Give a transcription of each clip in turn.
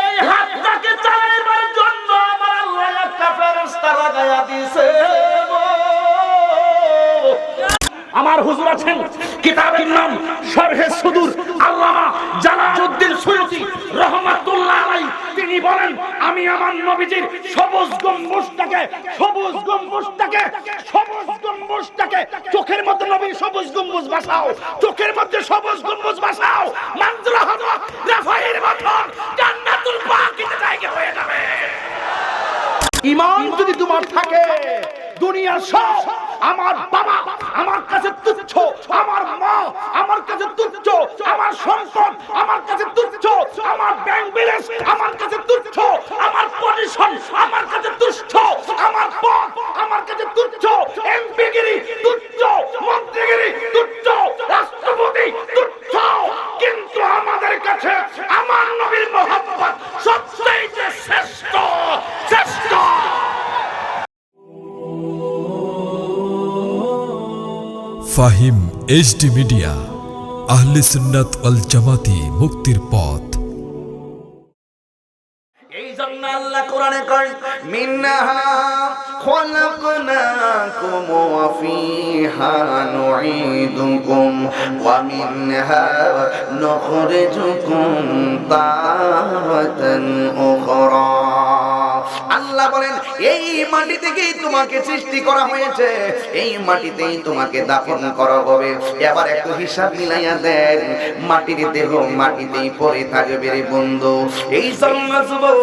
এই হাতটাকে চালাইবার জন্য আমার আল্লাহ একটা ফেরেশতা লাগায়া দিয়েছে। আমার হুজুর আছেন, কিতাবের নাম শরহে সুদূর, আল্লামা জালালউদ্দিন সুয়ুতী রাহমাতুল্লাহ আলাইহি। তিনি বলেন, আমি আমার নবীজির সবুজ গম্বুজটাকে চোখের মধ্যে নবীর সবুজ গম্বুজ বাসাও, চোখের মধ্যে সবুজ গম্বুজ বাসাও, মানজুরা হলো রাফায়ের মতন জান্নাতুল বাকিতে জায়গা হয়ে যাবে। ঈমান যদি তোমার থাকে, দুনিয়ার সব, আমার বাবা আমার কাছে তুচ্ছ, আমার মা আমার কাছে তুচ্ছ, আমার সম্পদ আমার কাছে তুচ্ছ, আমার ব্যাংক ব্যালেন্স আমার কাছে তুচ্ছ, আমার পজিশন আমার কাছে তুচ্ছ, আমার পদ আমার কাছে তুচ্ছ, এমপিগিরি তুচ্ছ, মন্ত্রীগিরি তুচ্ছ, রাষ্ট্রপতি তুচ্ছ, কিন্তু আমাদের কাছে আমার নবীর মহব্বত সবচেয়ে শ্রেষ্ঠ। ফাহিম এইচডি মিডিয়া, আহলে সুন্নাত ওয়াল জামাতি, মুক্তির পথ। এই জন্য আল্লাহ কোরআনে কয়, মিনহা খলাকনাকুম ওয়া ফিহা নুঈদুকুম ওয়া মিনহা নুখরিজুকুম তারাতান উখরা। আল্লাহ বলেন, এই মাটি থেকেই তোমাকে সৃষ্টি করা হয়েছে, এই মাটিতেই তোমাকে দাফন করা হবে। এবার একটু হিসাব মিলাইয়া দেন, মাটির দেহ মাটিতেই পড়ে থাকবে রে বন্ধু। এই জন্য যুবক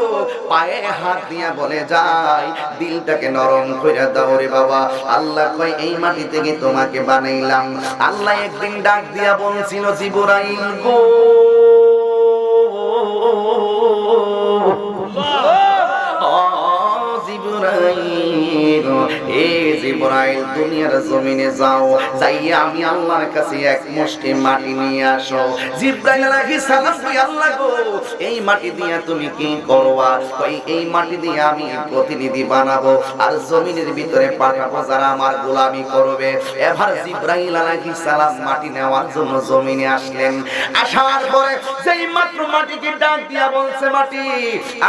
পায়ে হাত দিয়া বলে যায়, দিলটাকে নরম কইরা দাও রে বাবা। আল্লাহ কয়, এই মাটি থেকে তোমাকে বানাইলাম। আল্লাহ একদিন ডাক দিয়া বলছিল, জিবরাইল গো, জিবরাইল দুনিয়ার জমিনে যাও, যাইয়া আমি আল্লাহর কাছে এক মুষ্টি মাটি নিয়ে আসো। জিবরাইল আলাইহিস সালাম কই, আল্লাহ গো, এই মাটি দিয়া তুমি কি করবা? কই, এই মাটি দিয়া আমি প্রতিনিধি বানাবো আর জমিনের ভিতরে পাঠাবো যারা আমার গোলামি করবে। এবার জিবরাইল আলাইহিস সালাম মাটি নেওয়ার জন্য জমিনে আসলেন। আসার পরে যেই মাত্র মাটিকে ডাক দিয়া বলছে, মাটি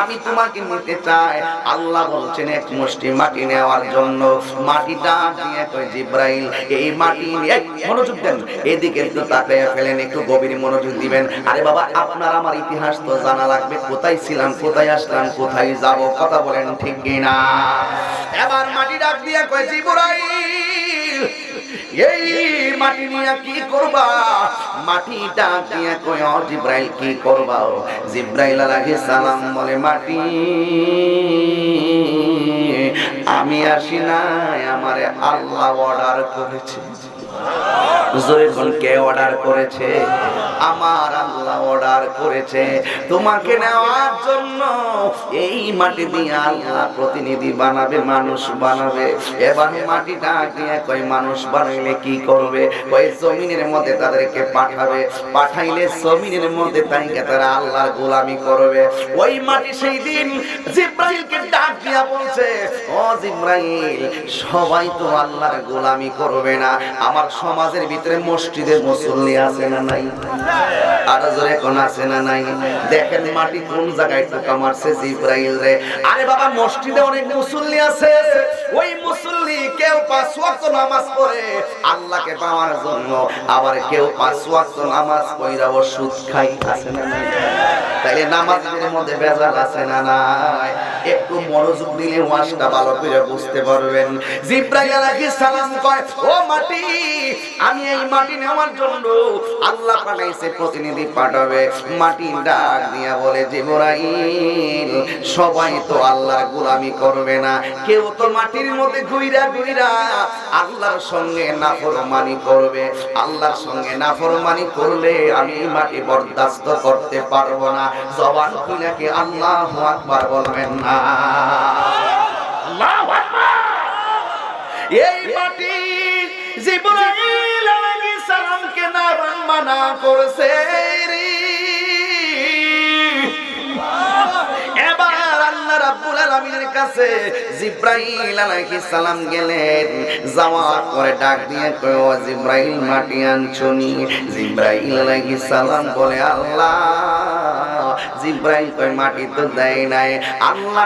আমি তোমাকে নিতে চাই। আল্লাহ বলছেন এক মুষ্টি মাটি নেওয়ার জন্য। মাটি ডাক দিয়ে কয়, জিবরাইল এই মাটি নিয়ে, মনোযোগ দেন, এদিকে একটু তাকায়া ফেলেন, একটু গভীর মনোযোগ দিবেন। আরে বাবা, আপনার আমার ইতিহাস তো জানা লাগবে, কোথায় ছিলাম, কোথায় আসলাম, কোথায় যাব, কথা বলেন ঠিক কিনা? এবার মাটি ডাক দিয়ে কয়, জিবরাইল এই মাটি নিয়ে কি করবা? মাটি ডাক দিয়ে কয়, ও জিবরাইল কি করবা? জিবরাইল আলাইহিস সালাম বলে, মাটি আমি আসি নাই, আমারে আল্লাহ অর্ডার করেছে। কে অর্ডার করেছে? আমার আল্লাহ অর্ডার করেছে তোমাকে নেওয়ার জন্য। এই মাটি দিয়ে আল্লাহ প্রতিনিধি বানাবে, মানুষ বানাবে। এবার মাটিটা দিয়ে কয়, মানুষ বানাইলে কি করবে? কয়, জমিনের মধ্যে তাদেরকে পাঠাবে, পাঠাইলে জমিনের মধ্যে তারা আল্লাহর গোলামি করবে। ওই মাটি সেই দিন জিবরাইলকে ডাক দিয়া বলছে, ও জিবরাইল, সবাই তো আল্লাহর গোলামি করবে না। আমার সমাজের ভিতরে মসজিদে মুসল্লি আছে না নাই? আর জোরে কোন আছে না নাই? দেখেন মাটি কোন জায়গায় টোকা মারছে জিবরাইল রে। আরে বাবা, মসজিদে অনেক মুসল্লি আছে, ওই মুসল্লি কেউ 5 ওয়াক্ত নামাজ পড়ে আল্লাহকে পাওয়ার জন্য, আবার কেউ 5 ওয়াক্ত নামাজ পড়াও সুদ খাই, আছে না নাই? তাইলে নামাজের মধ্যে ভেজাল আছে না নাই? একটু মনোযোগ দিলে ওয়াজটা ভালো করে বুঝতে পারবেন। জিবরাইল আলাইহিস সালাম কয়, ও মাটি, আমি এই মাটি নেওয়ার জন্য আল্লাহ পাঠাইছে, প্রতিনিধি পাঠাবে। মাটি ডাক দিয়া বলে, জিবরাইল, সবাই তো আল্লাহর গোলামি করবে না, কেউ তো মাটির মধ্যে ঘুইরা ঘুইরা আল্লাহর সঙ্গে নাফরমানি করবে। আল্লাহর সঙ্গে নাফরমানি করলে আমি এই মাটি বরদাস্ত করতে পারবো না। জবান খুলে কি আল্লাহু আকবার বলবেন না? আল্লাহু আকবার। এই মাটি জিবরাইল আলাইহিস সালামকে না মানা করেছে রে। এবার আল্লাহ রাব্বুল আলামিনের কাছে জিবরাইল আলাইহিস সালাম গেলেন। যাওয়ার পরে ডাক দিয়ে কয়, ও জিবরাইল, মাটি আনছনি? জিবরাইল আলাইহিস সালাম বলে, আল্লাহ জিব্রাইল কয় মাটি তো দেয় নাই। আল্লাহ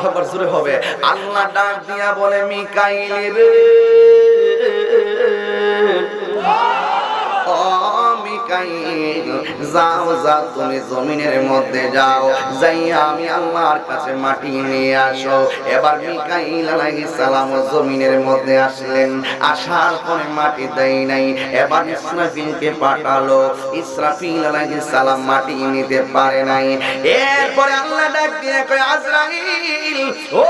আকবার জোরে হবে। আল্লাহ ডাক দিয়া বলে মিকাইল রে, ও মিকাইল যাও যাও তুমি জমিনের মধ্যে যাও, যাইয়া আমি আল্লাহর কাছে মাটি নিয়ে আসো। এবার মিকাইল আলাইহিস সালাম জমিনের মধ্যে আসলেন, আসার পরে মাটি দেয় নাই। এবার ইসরাফিলকে পাঠালো, ইসরাফিল আলাইহিস সালাম মাটি নিতে পারে নাই। এরপরে আল্লাহ ডাক দিয়ে কয় আজরাইল, ও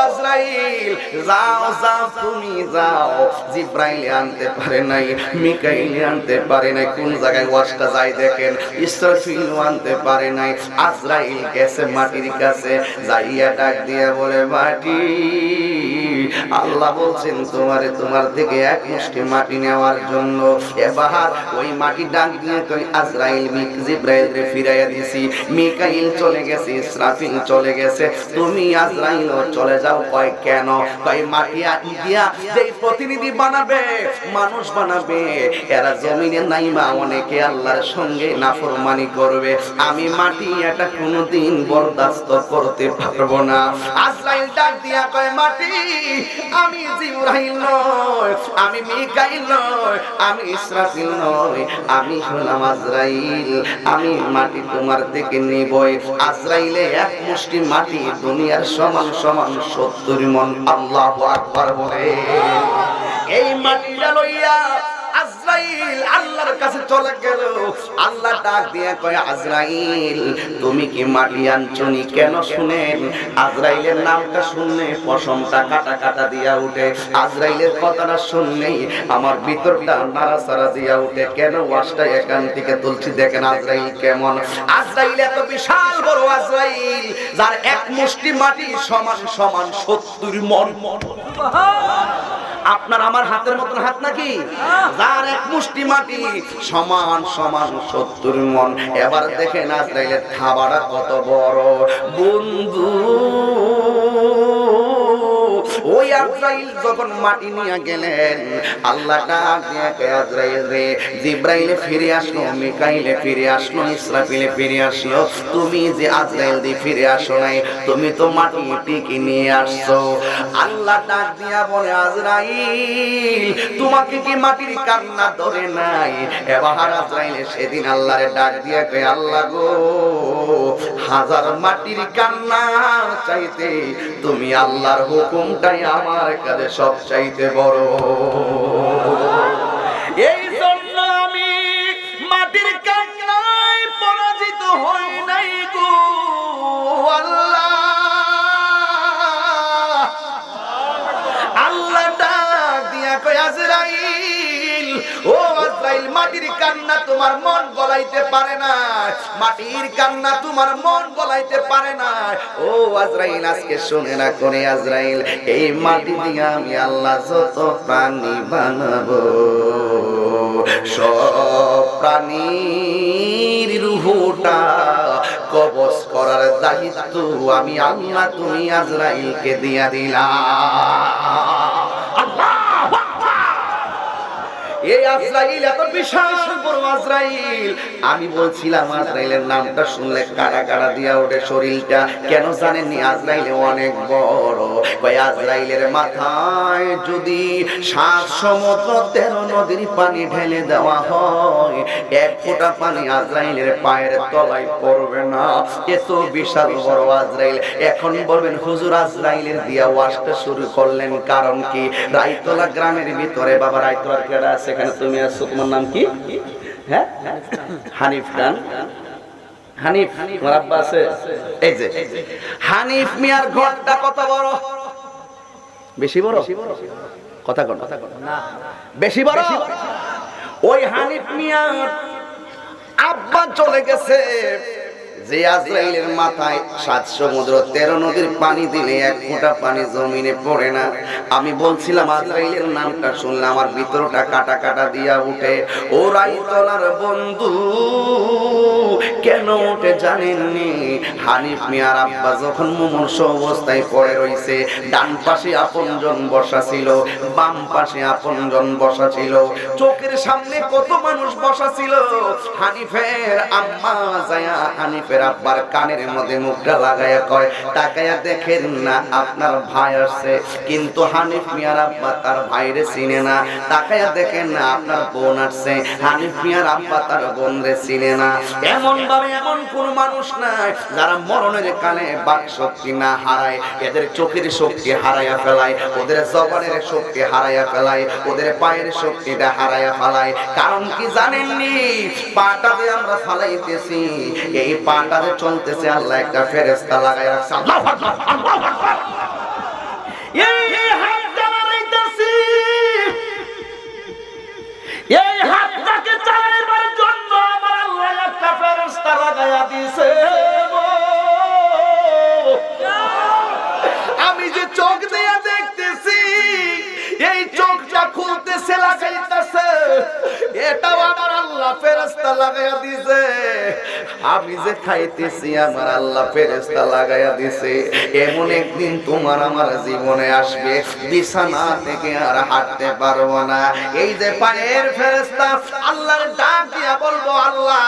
আজরাইল যাও যাও তুমি যাও। জিব্রাইল আনতে পারে নাই, মিকাইল আনতে পারে নাই। কোন জায়গায় ওয়াজটা যায় দেখেন, ইসরাফিল আনতে পারে নাই। আজরাইল গেছে মাটির কাছে, যাইয়া ডাক দিয়ে বলে মাটি, আল্লাহ বলছেন তোমার থেকে এক মুষ্টি মাটি নেওয়ার জন্য। এবার ওই মাটি ডাক দিয়ে কই আজরাইল জিব্রাইলকে ফিরাইয়া দিছি। মিকাইল চলে গেছে, ইসরাফিল চলে গেছে, তুমি আজরাইল চলে যাও। কয় কেন? কয় মাটি দিয়া যেই প্রতিনিধি বানাবে, মানুষ বানাবে, এরা জমিনে নাইমা অনেকে আল্লাহর সঙ্গে নাফরমানি করবে। আমি মাটি এটা কোনোদিন বরদাস্ত করতে পারবো না। আজরাইল ডাক দিয়া কয় মাটি, আমি জিব্রাইল নয়, আমি মিকাইল নয়, আমি ইসরাফিল নয়, আমি হলাম আজরাইল। আমি মাটি তোমার থেকে নিবই। আজরাইলে এক মুষ্টি মাটি দুনিয়ার সমান সমান 70 মণ। আল্লাহু আকবার বলে এই মাটিটা লইয়া আজরাইল আল্লাহর কাছে চলে গেল। আল্লাহ ডাক দিয়ে কয় আজরাইল তুমি কি মাটি আনছনি কেন? শুনেন, আজরাইলের নামটা শুনলে পশমটা কাটা কাটা দিয়া উঠে। আজরাইলের কথাটা শুনলেই আমার ভিতরটা নাড়াচাড়া দিয়া উঠে। কেন? ওয়াজটা এখান থেকে তুলছি, দেখেন আজরাইল কেমন। আজরাইল এত বিশাল বড় আজরাইল, যার এক মুষ্টি মাটি সমান সমান 70 মণ। আপনার আমার হাতের মতন হাত নাকি? যার এক মুষ্টি মাটি সমান সমান 70 মণ। এবার দেখেন আজরাইলের খাবারটা কত বড় বন্ধু। ওই আজরাইল যখন মাটি নিয়ে গেলেন, আল্লাহ ডাক দিয়ে কয় আজরাইল রে, জিব্রাইল ফিরে আসলো, মিকাইলে ফিরে আসলো, ইসরাফিলে ফিরে আসলো, তুমি যে আজরাইল দিয়ে ফিরে আসো নাই, তুমি তো মাটি টিকে নিয়ে আসছো। আল্লাহ ডাক দিয়া বলে আজরাইল তোমাকে কি মাটির কান্না ধরে নাই? এবার আজরাইল সেদিন আল্লাহরে ডাক দিয়া কয় আল্লাহ গো, হাজার মাটির কান্না চাইতে তুমি আল্লাহর হুকুমটাই আমার কাছে সব চাইতে বড়। এই জন্য আমি মাটির কান্নায় পরাজিত হই নাই গো আল্লাহ। আল্লাহ ডাক দিয়া কয় আজরাইল, ও আজরাইল মাটির কান্না তোমার মন গলাইতে পারে না, মাটির কান্না তোমার মন গলাইতে পারে না। ও আজরাইল আজকে শুনে না করে আজরাইল, এই মাটি দিয়ে আমি আল্লাহ যত প্রাণী বানাবো, সব প্রাণীর রূহটা কবজ করার দায়িত্ব আমি আল্লাহ তুমি আজরাইলকে দিয়া দিলাম। এই আজরাইল এত বিশাল বড় আজরাইল, আমি বলছিলাম আজরাইলের নামটা শুনলে কাটা কাটা দিয়া ওঠে শরীরটা। কেন জানেননি? আজরাইল অনেক বড়। ওই আজরাইলের মাথায় যদি 7 সমুদ্র 13 নদীর পানি ঢেলে দেওয়া হয়, 1 ফোঁটা পানি আজরাইলের পায়ের তলায় পড়বে না। এত বিশাল বড় আজরাইল। এখন বলবেন হুজুর আজরাইলের দিয়া ওয়াজটা শুরু করলেন কারণ কি? রায়তলা গ্রামের ভিতরে, বাবা রায়তলার কেডা আছে এখানে? তুমি আছো, তোমার নাম কি? হ্যাঁ, হানিফ খান। হানিফ তোমার আব্বা আছে? এই যে হানিফ মিয়ার ঘরটা কত বড়? বেশি বড়? কথা কোন না, বেশি বড়। ওই হানিফ মিয়ার আব্বা চলে গেছে, যে আজরাইলের মাথায় 7 সমুদ্র 13 নদীর পানি দিলে 1 ফোঁটা পানি জমিনে পড়ে না। আমি বলছিলাম আজরাইলের নামটা শুনলে আমার ভিতরটা কাটা কাটা দিয়া উঠে। ও রাইতলার বন্ধু কেন উঠে জানেননি? হানিফ মিয়ার আব্বা যখন মুমূর্ষ অবস্থায় পড়ে রইছে, ডান পাশে আপনজন বসা ছিল, বাম পাশে আপনজন বসা ছিল, চোখের সামনে কত মানুষ বসা ছিল। হানিফের আম্মা যায়া হানিফের হানিফের আব্বার কানের মধ্যে মুখটা লাগাইয়া কয়, তাকাইয়া দেখেন না আপনার ভাই আসছে। কিন্তু হানিফ মিয়ার আব্বা তার ভাইরে চিনে না। তাকাইয়া দেখেন না আপনার বোন আসছে, হানিফ মিয়ার আব্বা তার বোনরে চিনে না। এমন ভাবে এমন কোন মানুষ নাই যারা মরণের কালে বাক শক্তি না হারায়। এদের চোখের শক্তি হারাইয়া ফেলায়, ওদের জবানের শক্তি হারাইয়া ফেলায়, ওদের পায়ের শক্তিটা হারাইয়া ফেলায়। কারণ কি জানেননি? পাটাতে আমরা ফালাইতেছি, এই পাটাতে চলতেছে আল্লাহ একটা ফেরেশতা লাগায় রাখছে। আল্লাহু আকবার, আল্লাহু আকবার। এই হাতটা লাগাইতেছি, এই হাতটাকে চালাইবার জন্য আমার আল্লাহ একটা ফেরেশতা লাগায়া দিয়েছে। আমি যে চোখ দিয়ে দেখতেছি, এই চোখটা খুলতেছে লাগাইতেছে, এটাও আমার আল্লাহ ফেরেশতা লাগায়া দিয়েছে। আমি যে খাইতেছি আমার আল্লাহ ফেরেশতা লাগায়া দিয়েছে। এমন একদিন তোমার আমার জীবনে আসবে, বিছানা থেকে আর হাঁটতে পারবো না। এই যে পায়ের ফেরেশতা আল্লাহর ডাক দিয়া বলবো, আল্লাহ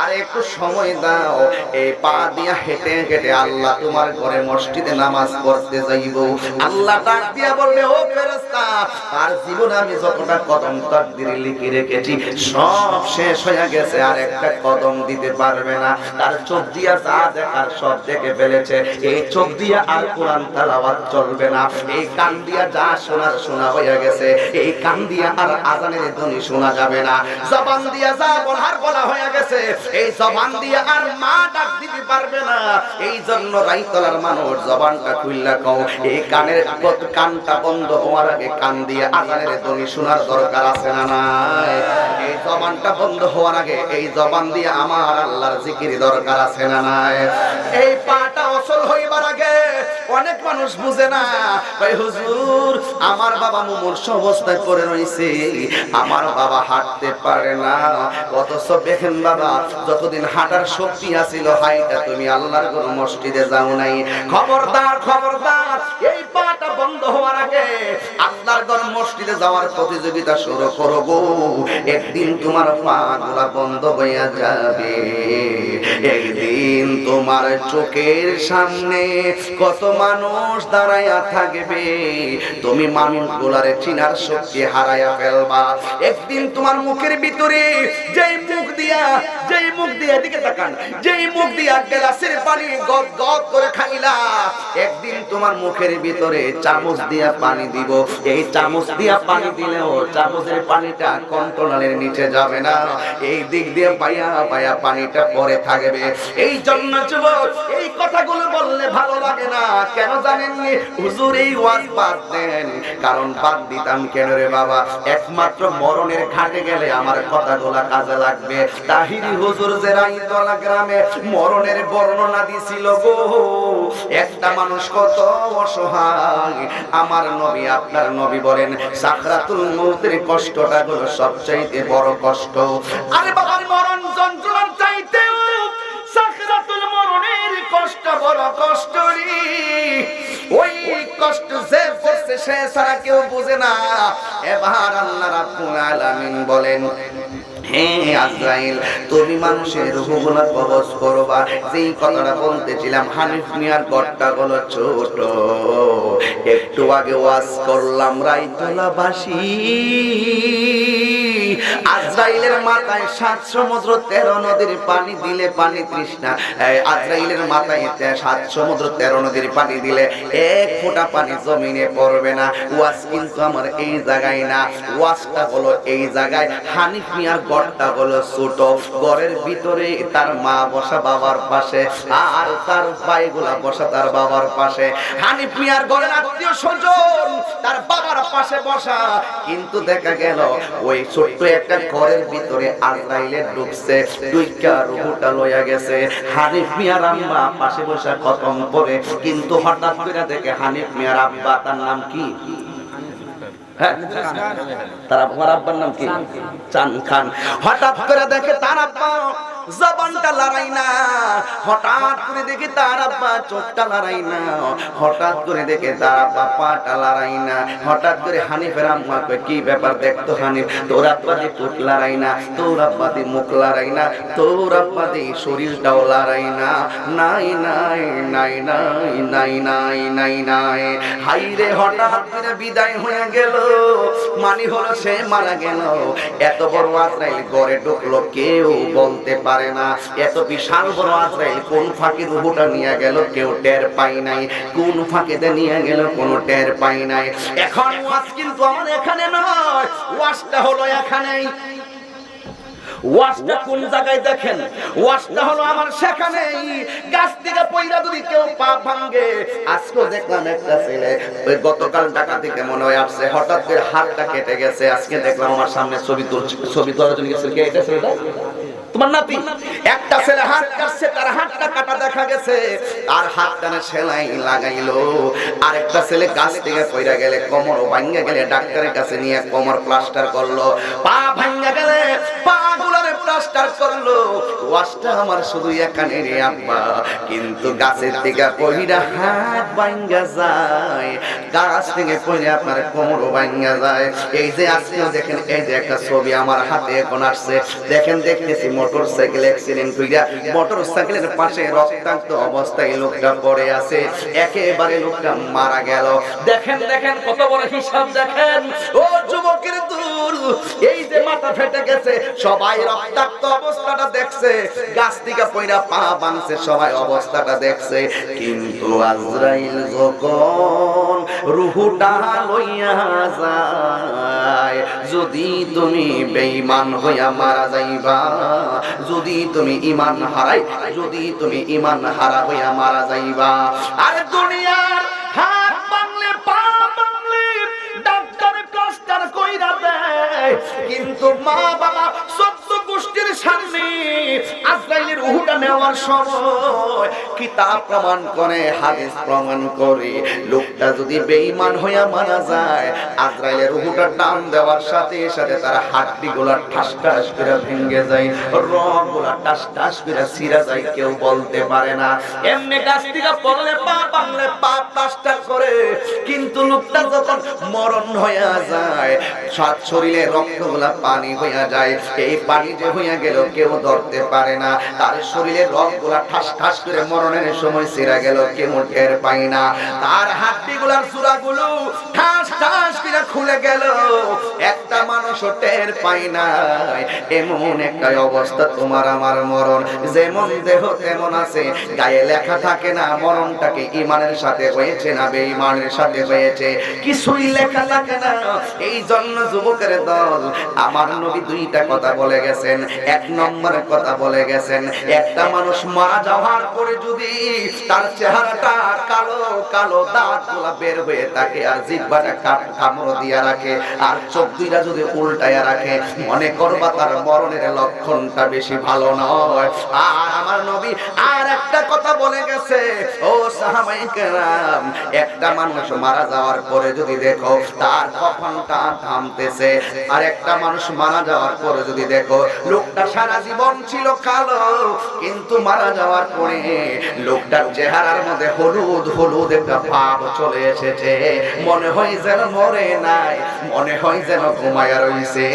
আর একটু সময় দাও, এই পা দিয়া হেঁটে হেঁটে আল্লাহ তোমার ঘরে মসজিদে নামাজ পড়তে যাইব। আল্লাহ ডাক দিয়া বলবে, ও ফেরেশতা, আর জীবনে আমি যতটা কদম তাকদীরে লিখে রেখেছি সব শেষ হয়ে গেছে, আর একটা কদম দিতে পারবে না। তার চোখ দিয়া যা দেখার সব দেখে ফেলেছে। এই চোখ দিয়া আর কোরআন তেলাওয়াত চলবে না, এই কান দিয়া যা শোনার শোনা হয়ে গেছে, এই কান দিয়া আর আযানের ধ্বনি শোনা যাবে না। জবান দিয়া যা বলার বলা হয়ে গেছে, এই জবান দিয়া আর মা ডাক দিতে পারবে না। এই জন্য রাইতলার মানুষ জবানটা খুইলা কও, এই কানটা বন্ধ হওয়ার আগে কান দিয়ে আযানের ধ্বনি শোনার দরকার আছে না নাই? এই জবানটা বন্ধ হওয়ার আগে এই জবান দিয়ে আমার আল্লাহর জিকির দরকার আছে না নাই? এই পাটা অসল হইবার আগে অনেক মানুষ বুঝে না, ভাই হুজুর আমার বাবা মুমূর্ষ অবস্থায় পড়ে রইছে, আমার বাবা হাঁটতে পারে না। অথচ দেখেন বাবা, যতদিন হাঁটার শক্তি আছিল হাইটা তুমি আল্লাহর কোন মসজিদে যাও নাই। খবরদার খবরদার, এই পাটা বন্ধ হওয়ার আগে আল্লাহর ঘর মসজিদে যাওয়ার প্রতিযোগিতা শুরু করো গো। একদিন তোমার পাগুলা বন্ধ হইয়া যাবে, একদিন তোমার চোখের সামনে কত মানুষ দাঁড়াইয়া থাকবে, তুমি মানুষগুলারে চিনার শক্তি হারাইয়া ফেলবা। একদিন তোমার মুখের ভিতরে যেই মুখ দিয়া এদিকে তাকান, যেই মুখ দিয়া গ্লাসের পানি গদ গদ করে খাইলা, একদিন তোমার মুখের ভিতরে চামচ দিয়া পানি দিব। এই চামচ দিয়া পানি দিলেও চামচের পানিটা কন্ট্রোলের নিচে যাবে না, এই দিক দিয়ে পায়া পায়া পানিটা পরে থাকবে। এই জন্য যুবক, এই কথাগুলো বললে ভালো লাগে না। কেন জানেননি? হুজুর এই ওয়াজ বাদ দেন। কারণ বাদ দিতাম কেন রে বাবা? একমাত্র মরণের ঘাটে গেলে আমার কথাগুলা কাজে লাগবে। তাহিরি হুজুর যে রাইতলা গ্রামে মরণের বর্ণনা দিছিল গো, একটা মানুষ কত অসহায়। আমার নবী আপনার নবী বলেন, সাকরাতুল মউতের কষ্টটা হলো সবচাইতে বড় কষ্ট। আরে বাবা, মরণ যন্ত্রণার চাইতে সাকরাতুল মরণের কষ্ট বড় কষ্ট রে। ওই কষ্ট যে করছে সে ছাড়া কেউ বুঝে না। এবার আল্লাহ রাব্বুল আলামিন বলেন, হে আজরাইল, তুমি মানুষের রূহগুলো কবজ করবা। যেই কথাটা বলতেছিলাম, হানিফ মিয়ার ঘরটা হলো ছোট। একটু আগে ওয়াজ করলাম রাইতলাবাসী, আজরাইলের মাথায় 7 সমুদ্র 13 নদীর পানি দিলে পানি তৃষ্ণা। আজরাইলের মাথায় 7 সমুদ্র 13 নদীর পানি দিলে এক ফোঁটা পানি জমিনে পড়বে না। ওয়াজ কিন্তু আমার এই জায়গায় না, ওয়াজটা হলো এই জায়গায়। হানিফ মিয়ার ঘরটা হলো ছোট, ঘরের ভিতরে তার মা বসা বাবার পাশে, আর তার ভাইগুলা বসা তার বাবার পাশে। হানিফ মিয়ার ঘরের আত্মীয় স্বজন তার বাবার পাশে বসা, কিন্তু দেখা গেল ওই ছোট্ট একটা ঘরের ভিতরে আজরাইলে ঢুকছে, দুইটা রূহটা লইয়া গেছে। হানিফ মিয়ার আম্মা পাশে বসে খতম করে, কিন্তু হঠাৎ করে দেখে হানিফ মিয়ার আব্বা, তার নাম কি? তার আব্বার নাম কি? চান খান। হঠাৎ করে দেখে তার আব্বা জবানটা লড়াই না, হঠাৎ করে দেখে তার আব্বা চোখটা লড়াই না, হঠাৎ করে দেখে তার আব্বা পাটা লড়াই না, হঠাৎ করে হানিফের আম্মা কয় কি ব্যাপার দেখতো হানিফ, তোর আব্বা দি টুট লড়াই না, তোর আব্বা দি মুখ লড়াই না, তোর আব্বা দি শরীরটাও লড়াই না, নাই নাই নাই নাই নাই নাই নাই নাই। হাইরে হঠাৎ করে বিদায় হয়ে গেল, মানে হলো সে মারা গেল। এত বড় আজরাইল ঘরে ঢুকলো কেউ বলতে পারে না, এত বিশাল বড় আজরাইল কোন ফাঁকে রূহটা নিয়ে গেল কেউ টের পাই নাই, কোন ফাঁকেতে নিয়ে গেল কোনো টের পাই নাই। এখন ওয়াজ কিন্তু আমার এখানে নয়, ওয়াজটা হলো এখানেই। ওয়াজটা কোন জায়গায় দেখেন, ওয়াজটা হলো আমার সেখানেই। গাছ থেকে পয়রা যদি কেউ পা ভাঙে, আজকে দেখলাম একটা ছেলে ওই গতকাল ঢাকা থেকে মনে হয় আসছে, হঠাৎ করে হাতটা কেটে গেছে। আজকে দেখলাম আমার সামনে ছবি তোলার জন্য গেছে, কে এটা ছেলেটা? তোমার নাতি। একটা ছেলে হাত কাটছে, তার হাতটা কাটা দেখা গেছে, আর হাতটানে সেলাই লাগাইলো। আরেকটা ছেলে গাছ থেকে পয়রা গেলে কোমর ভাঙে গেলে ডাক্তারের কাছে নিয়ে কোমর প্লাস্টার করলো, পা ভাঙে গেলে পা গুলারে প্লাস্টার করলো। ওয়াজটা আমার শুধু এখানে রে আব্বা, কিন্তু গাছের থেকে পয়রা হাত ভাঙা যায়, গাছ থেকে পয়রা আপনার কোমরও ভাঙা যায়। এই যে আজকেও দেখেন, এই যে একটা ছবি আমার হাতে এখন আসছে, দেখেন দেখতেছি মোটরসাইকেল অ্যাক্সিডেন্ট হইয়া মোটরসাইকেলের পাশে রক্তাক্ত অবস্থায় লোকটা পড়ে আছে, একেবারে লোকটা মারা গেল। দেখেন দেখেন কত বড় হিসাব দেখেন। ও যুবকের দূর, এই যে মাথা ফেটে গেছে, সবাই রক্তাক্ত অবস্থাটা দেখছে, গাছ থেকে পয়রা পা ভাঙছে, সবাই অবস্থাটা দেখছে। কিন্তু আজরাইল যখন রূহটা লইয়া যায়, যদি তুমি বেঈমান হইয়া মারা যাইবা, যদি তুমি ঈমান হারাই, যদি তুমি ঈমান হারা হইয়া মারা যাইবা। আর দুনিয়ার হাত ভাঙলে পা ভাঙলে ডাক্তার প্লাস্টার কইরা দেয়, কিন্তু মা বাবা সত্য গোষ্ঠীর সামনে আজরাইলের রূহটা নেওয়ার সময় কিতাব প্রমাণ করে, হাদিস প্রমাণ করে, লোকটা যদি বেঈমান হইয়া মারা যায়, আজরাইলের রূহটা টান দেওয়ার সাথে সাথে তার হাড্ডিগুলো ঠাস ঠাস করে ভেঙে যায়, রগগুলো ঠাস ঠাস করে ছিঁড়া যায়, কেউ বলতে পারে না। এমনি গাছ থেকে পড়লে পা ভাঙলে পা প্লাস্টার করে, কিন্তু লোকটা যখন মরণ হইয়া যায়, সাত শরীরে রক্তগুলা পানি হইয়া যায়, এই পানি যে হইয়া গেল কেউ ধরতে পারে না, তার শরীরের রগগুলা ঠাস ঠাস করে মরণের সময় ছিঁড়া গেল, কেউ টের পায় না, তার হাড্ডিগুলার চূড়াগুলো ঠাস ঠাস করে খুলে গেল, একটা মানুষও টের পায় না। এমন একটা অবস্থা তোমার আমার মরণ, যেমন দেহ তেমন আছে, গায়ে লেখা থাকে না মরণটাকে ঈমানের সাথে হয়েছে না বেঈমানের সাথে হয়েছে, কিছুই লেখা থাকে না। এই জন্য যুবকের দল, আমার নবী দুইটা কথা বলে গেছেন। এক নম্বরের কথা বলে গেছেন, একটা মানুষ মারা যাওয়ার পরে যদি তার চেহারাটা কালো কালো দাঁতগুলা বের হয়ে থাকে, আর জিহ্বাটা কামড় দিয়া রাখে, আর চোখ দুইটা যদি উল্টায়া রাখে, মনে করবা তার মরণের লক্ষণটা বেশি ভালো নয়। আর আমার নবী আর একটা কথা বলে গেছে, ও সাহাবায়ে কেরাম, একটা মানুষ মারা যাওয়ার পরে যদি দেখো তার কফনটা থামতেছে, আর একটা মানুষ মারা যাওয়ার পরে যদি দেখো লোকটা সারা জীবন ছিল কালো, কিন্তু মারা যাওয়ার পরে লোকটার চেহারার মধ্যে হলুদ হলুদ একটা ভাব চলে এসেছে, মনে হয় যেন মরে নাই, মনে হয় যেন ঘুমায়া রইছে।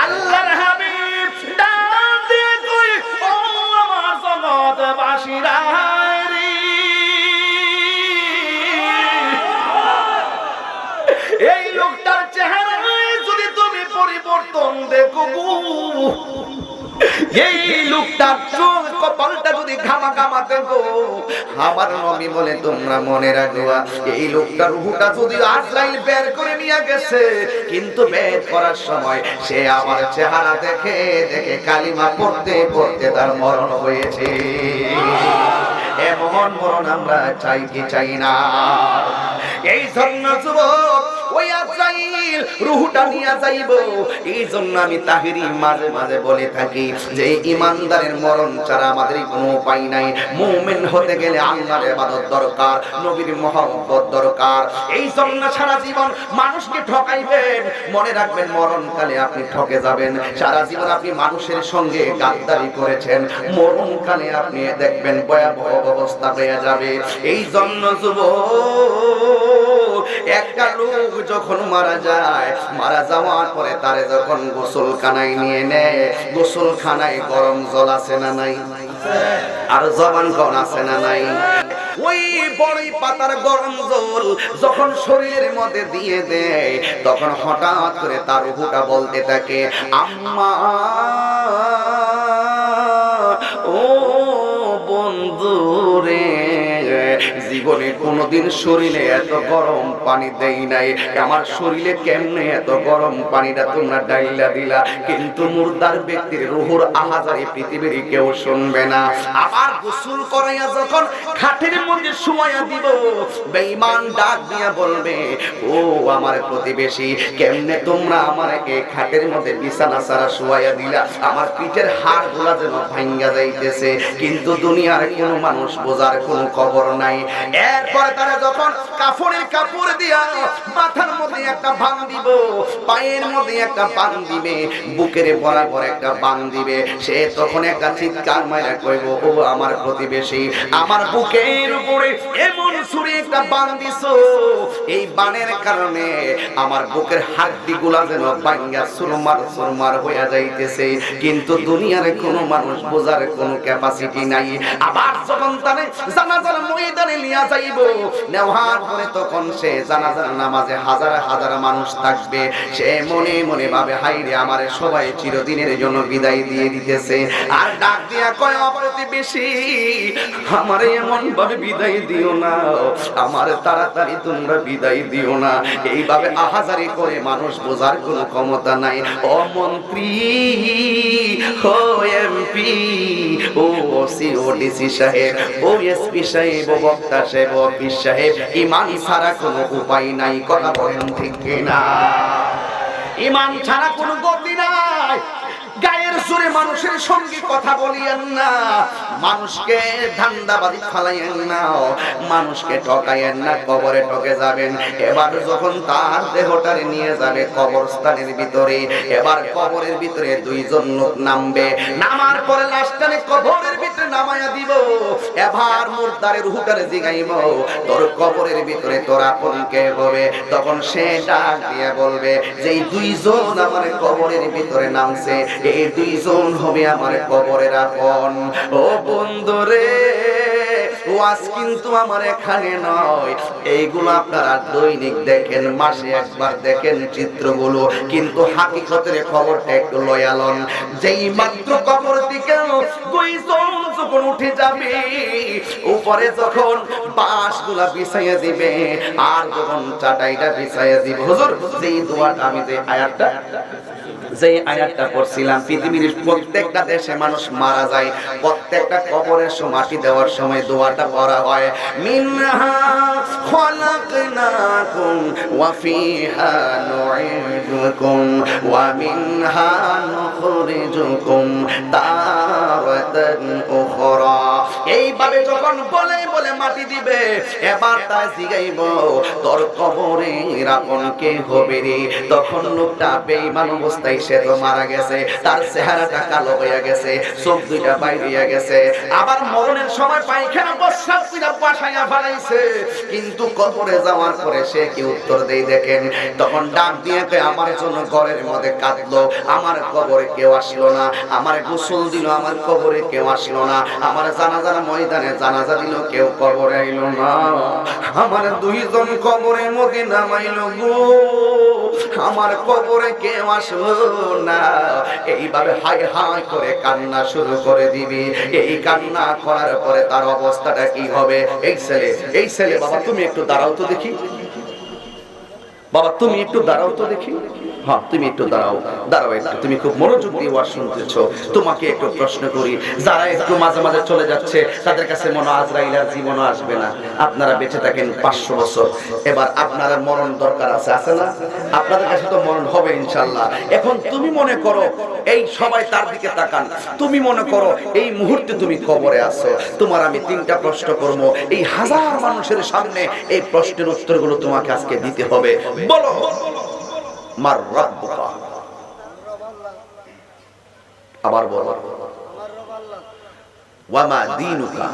আল্লাহর হাবিব ডাক দিয়ে কই, ও আমার জগৎবাসীরা রে, এই লোকটার চেহারায় যদি তুমি পরিবর্তন দেখো, এই লোকটার চোখ কপালটা যদি ঘামা ঘামা দেখো, আমার নবী বলে তোমরা মনে রাখবা, এই লোকটার রূহটা যদি আজরাইল বের করে নিয়ে গেছে, কিন্তু বের করার সময় সে আমার চেহারা দেখে দেখে কালিমা পড়তে পড়তে তার মরণ হয়েছে। এমন মরণ আমরা চাই কি চাই না? এই জন্য যুবক ওই আজরাইল রূহটা নিয়ে যাইব। এই জন্য আমি তাহিরি মাঝে মাঝে বলে থাকি যে ঈমানদারের মরণ ছাড়া আমাদের কোনো উপায় নাই। মুমিন হতে গেলে আল্লাহর ইবাদত দরকার, নবীর মহব্বত দরকার। এই জন্য সারা জীবন মানুষকে ঠকাইবেন, মনে রাখবেন মরণকালে আপনি ঠকে যাবেন। সারা জীবন আপনি মানুষের সঙ্গে গাদ্দারি করেছেন, মরণকালে আপনি দেখবেন ভয়াবহ অবস্থা হয়ে যাবে। এই জন্য যুবক, একটা লোক যখন মারা যায়, মারা যাওয়ার পরে তারে যখন গোসলখানায় নিয়ে নেয়, গোসলখানায় গরম জল আছে না নাই? আর জবান কোন আছে না নাই? ওই বড়ই পাতার গরম জল যখন শরীরের মধ্যে দিয়ে দেয়, তখন হঠাৎ করে তার রূহটা বলতে থাকে, আম্মা ও বন্ধু রে, জীবনে কোনোদিন শরীরে এত গরম পানি দেই নাই, আমার শরীরে কেমনে এত গরম পানিটা তোমরা ডাইলা দিলা? কিন্তু মুর্দার ব্যক্তির রূহর আহাজারি পৃথিবীর কেউ শুনবে না। আবার গোসল করাইয়া যখন খাটের মধ্যে শুয়াইয়া দিব, বেঈমান ডাক দিয়া বলবে, ও আমার প্রতিবেশী, কেমনে তোমরা আমার এই খাটের মধ্যে বিছানা ছাড়া শুয়াইয়া দিলা? আমার পিঠের হাড়গুলা যেন ভাঙ্গা যাইতেছে। কিন্তু দুনিয়ার কোনো মানুষ বোঝার কোনো খবর নাই। এরপরে তারা যখন কাফনের কাপড় দিয়া মাথার মধ্যে একটা বান দিব, পায়ের মধ্যে একটা বান দিবে, বুকের বরাবর একটা বান দিবে, সে তখন একটা চিৎকার মাইরা কইব, ও আমার প্রতিবেশী, আমার বুকের উপরে এমন ছুরি একটা বান দিছো, এই বানের কারণে আমার বুকের হাড্ডিগুলা যেন ভাঙ্গা সুরমার সুরমার হইয়া যাইতেছে। কিন্তু দুনিয়ার কোনো মানুষ বোঝার কোনো ক্যাপাসিটি নাই। আবার যখন তারে জানাজার ময়দানে নিয়ে যাইব, নেওয়ার পরে তখন সে জানাজার নামাজে হাজার হাজার মানুষ থাকবে, সে মনে মনে ভাবে, হাইরে আমার সবাই চিরদিনের জন্য বিদায় দিয়ে দিতেছে। আর ডাক দিয়া কয়, প্রতিবেশী, আমারে এমন ভাবে বিদায় দিও না, আমার তাড়াতাড়ি তোমরা বিদায় দিও না। এইভাবে আহাজারি করে মানুষ বোঝার কোনো ক্ষমতা নাই। ও মন্ত্রী, ও এমপি, ও ওসি, ও ডিসি সাহেব, ও এসপি সাহেব, ও বক্তা সাহেব, ও অফিস সাহেব, ঈমান ছাড়া কোনো উপায় নাই। কথা বলেন ঠিক কিনা? ঈমান ছাড়া কোনো গতি নাই। গায়ের জোরে মানুষের সঙ্গে কথা বলিয়েন না, মানুষকে ধান্দাবাজি ফালাইয়েন না, মানুষকে ঠকাইয়েন না, কবরে ঠকে যাবেন। এবার যখন তার দেহটারে নিয়ে যাবে কবরস্থানের ভিতরে, এবার কবরের ভিতরে দুইজন লোক নামবে, নামার পরে লাশটারে কবরের ভিতরে নামায়া দিব। এবার মুর্দারে রূহটারে জিগাইব, তোর কবরের ভিতরে তোর আপন কে হবে? তখন সে ডাক দিয়ে বলবে, যেই দুইজন আমার কবরের ভিতরে নামছে, এই দুইজন হবে আমার কবরের আপন। ও বন্ধুরে, ওয়াজ কিন্তু আমার এখানে নয়, এইগুলো আপনারা দৈনিক দেখেন, মাসে একবার দেখেন চিত্রগুলো, কিন্তু হাকিকতের খবরটা একটু লয়ালন। যেই মাত্র কবর থেকে দুইজন যখন উঠে যাবে, উপরে যখন বাঁশগুলা বিছাইয়া দিবে, আর যখন চাটাইটা বিছাইয়া দিবে, হুজুর যেই দোয়াটা আমি যে আয়াতটা পড়ছিলাম, পৃথিবীর প্রত্যেকটা দেশে মানুষ মারা যায়, প্রত্যেকটা কবরের মাটি দেওয়ার সময় দোয়াটা পড়া হয়, মিনহা খলাকনাকুম ওয়া ফিহা নুঈদুকুম ওয়া মিনহা নুখরিজুকুম তারাতান উখরা। এইভাবে যখন বলে বলে মাটি দিবে, এবার তা জিগাইব, তোর কবরের আপন কে হবে রে? তখন লোকটা বেঈমান অবস্থায়, সে তো মারা গেছে, তার চেহারাটা কালো হয়ে গেছে, চোখ দুইটা বাইরে হয়ে গেছে, আবার মরণের সময় পায়খানা প্রস্রাব করে পাঠাইয়া ফেলাইছে। কিন্তু কবরে যাওয়ার পরে সে কি উত্তর দেই দেখেন, তখন ডাক দিয়ে কয়, আমার জন্য ঘরের মধ্যে কাঁদলো, আমার কবরে কেউ আসলো না, আমার গোসল দিল, আমার কবরে কেউ আসলো না, আমার জানাজার ময়দানে জানাজা দিল, কেউ কবরে আইলো না, আমার দুইজন কবরের মধ্যে নামাইলো গো, আমার কবরে কেউ আসলো না। এইভাবে হাই হাই করে কান্না শুরু করে দিবি। এই কান্না করার পরে তার অবস্থাটা কি হবে? এই ছেলে বাবা, তুমি একটু দাঁড়াও তো দেখি, বাবা তুমি একটু দাঁড়াও তো দেখি। হ্যাঁ তুমি একটু দাঁড়াও, দাঁড়াও একটু, তুমি খুব মনোযোগ দিয়ে ওয়াজ শুনতেছো। তোমাকে একটু প্রশ্ন করি, যারা একটু মাঝে মাঝে চলে যাচ্ছে তাদের কাছে মনে আজরাইল আর জীবনও আসবে না। আপনারা বেঁচে থাকেন 500 বছর, এবার আপনারা মরণ দরকার আছে, আছে না? আপনাদের কাছে তো মরণ হবে ইনশাআল্লাহ। এখন তুমি মনে করো, এই সবাই তার দিকে তাকান, তুমি মনে করো এই মুহূর্তে তুমি কবরে আছো, তোমার আমি 3টা প্রশ্ন করব, এই হাজার মানুষের সামনে এই প্রশ্নের উত্তরগুলো তোমাকে আজকে দিতে হবে। বলো, মার রাব্বুকা, আবার বলো, ওয়া মা দীনুকা,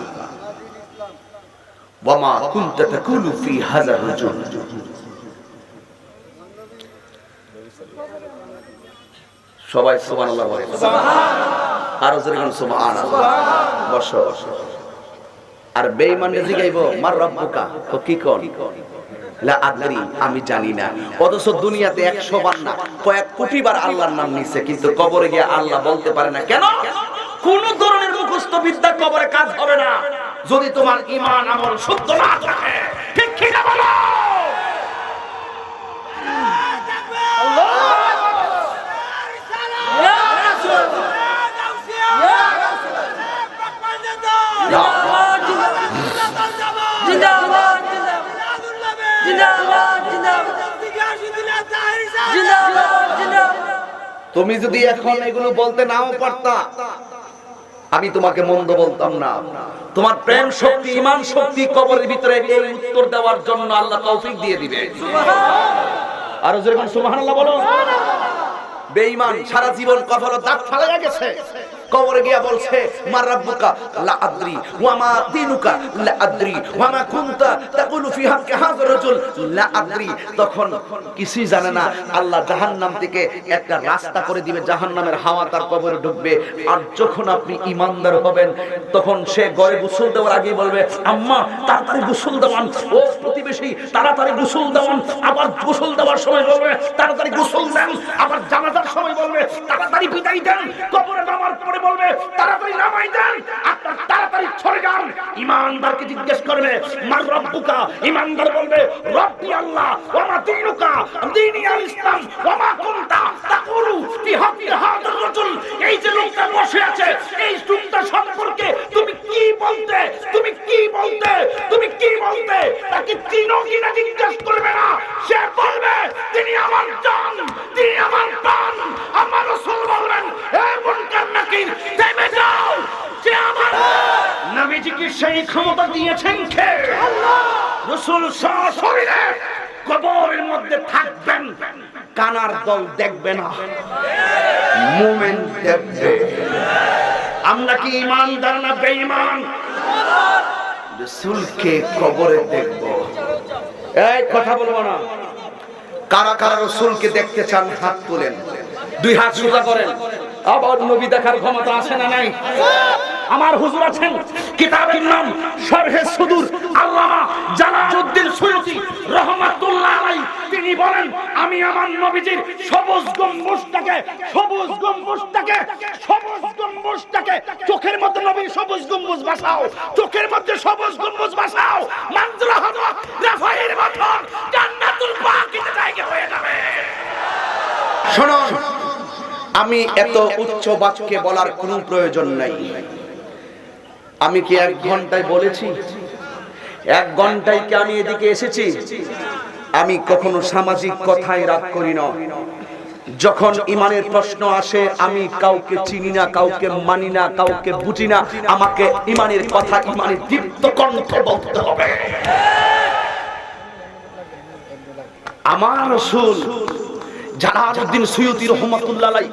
ওয়া মা কুনতা তাকুলু ফি হাযা রাজুল। সবাই সুবহানাল্লাহ বলে, সুবহানাল্লাহ, আর জোরে বলুন সুবহানাল্লাহ। বসো। আর বেঈমানকে জিগাইবো মার রাব্বুকা, তো কি কোন? লা আদরি, আমি জানি না। অথচ দুনিয়াতে 100 বার না, কয়েক কোটি বার আল্লাহর নাম নিছে, কিন্তু কবরে গিয়ে আল্লাহ বলতে পারে না। কেন? কোন ধরনের মুখস্থ বিদ্যা কবরে কাজ হবে না যদি তোমার ঈমান আমল শুদ্ধ না থাকে। ঠিক কি না বলো? তুমি যদি এখন এগুলো বলতে নাও পারতা, আমি তোমাকে মন্দ বলতাম না। তোমার প্রেম শক্তি, ঈমান শক্তি কবরের ভিতরে এই উত্তর দেওয়ার জন্য আল্লাহ তৌফিক দিয়ে দিবে। সুবহানাল্লাহ, আর জোরে বলুন সুবহানাল্লাহ বলো। বেঈমান সারা জীবন কপালে দাগ ফালাইয়া গেছে, কবরে গিয়া বলছে মার রাব্বুকা, লা আদরি, ওয়া মা দীনুকা, লা আদরি, ওয়া মা কুনতা তাকুলু ফি হাক্কি হাযা রাজুল, লা আদরি। তখন কিছুই জানে না। আল্লাহ জাহান্নাম থেকে একটা রাস্তা করে দিবে, জাহান্নামের হাওয়া তার কবরে ঢুকবে। আর যখন আপনি ঈমানদার হবেন, তখন সে ঘরে গোসল দেওয়ার আগে বলবে, আম্মা তাড়াতাড়ি গোসল দেওয়ান, ও প্রতিবেশী তাড়াতাড়ি গোসল দেওয়ান। আবার গোসল দেওয়ার সময় বলবে তাড়াতাড়ি গোসল দেন। আবার জানাজার সময় বলবে তাড়াতাড়ি বিদায় দেন। কবরে নামার পরে বলবে তাড়াতাড়ি নামাই দেন, আপনার তাড়াতাড়ি সরে যান। ঈমানদারকে জিজ্ঞেস করবে মার রাব্বুকা, ঈমানদার বলবে রব্বি আল্লাহ, ওয়া মা দীনুকা, দীনি আল ইসলাম, ওয়া মা কুনতা তাকুলু ফি হাক্কি হাযা রাজুল। এই যে লোকটা বসে আছে, এই লোকটা সম্পর্কে তুমি কি বলতে, তুমি কি বলতে, তুমি কি বলতে? তাকে চিনো কিনা জিজ্ঞেস করবে না, সে বলবে তিনি আমার জান, তিনি আমার প্রাণ। আমার রাসূল বলবেন হে মুনকার নাকির, থেমে যাও, যে আমার নবীজিকে সেই ক্ষমতা দিয়েছেন কে? আল্লাহ। রাসূল সশরীরে কবরের মধ্যে থাকবেন, কানার দল দেখবে না, মুমিন দেখবে। আমরা কি ঈমানদার না বেঈমান? রাসূলকে কবরে দেখব। এই কথা বলবো না। কারা কারা রাসূলকে দেখতে চান হাত তুলেন, 2 হাত সোজা করেন। আবার নবী দেখার ক্ষমতা আছে না নাই? আমার হুজুর আছেন, কিতাবের নাম শারহে সুদূর, আল্লামা জালালউদ্দিন সুয়ুতী রাহমাতুল্লাহ আলাইহি। তিনি বলেন আমি আমার নবীজির সবুজ গম্বুজটাকে, সবুজ গম্বুজটাকে, সবুজ গম্বুজটাকে, চোখের মধ্যে নবীর সবুজ গম্বুজ বসাও, চোখের মধ্যে সবুজ গম্বুজ বসাও, মঞ্জুরা হবে রাফায়ের মতন জান্নাতুল বাকিতে জায়গা হয়ে যাবে। শোনো, আমি এত উচ্চ বাক্যে বলার কোনো প্রয়োজন নাই। আমি কি 1 ঘন্টায় বলেছি? 1 ঘন্টায় কি আমি এদিকে এসেছি? আমি কখনো সামাজিক কথায় রাগ করি না। যখন ঈমানের প্রশ্ন আসে, আমি কাউকে চিনি না, কাউকে মানি না, কাউকে বুঝি না। আমাকে ঈমানের কথা ঈমানের দীপ্ত কণ্ঠে বলতে হবে। আমার রাসূল জালালউদ্দিন সুয়ুতী রাহমাতুল্লাহ আলাইহি,